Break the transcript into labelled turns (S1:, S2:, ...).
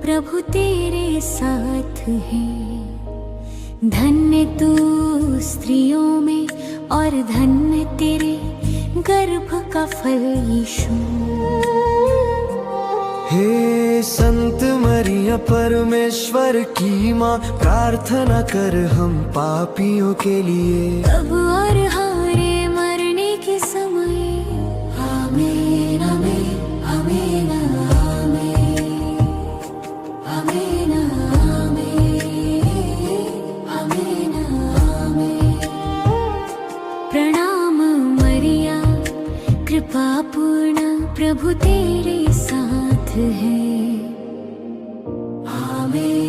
S1: प्रभु तेरे साथ है। धन्य तू स्त्रियों में और धन्य तेरे गर्भ का फल यीशु।
S2: हे संत मरिया परमेश्वर की माँ, प्रार्थना कर हम पापियों के लिए,
S1: अब और हमारे मरने के समय। आमीन आमीन आमीन आमीन आमीन आमीन आमीन। प्रणाम मरिया कृपा पूर्ण, प्रभु तेरे साथ है। आमीन।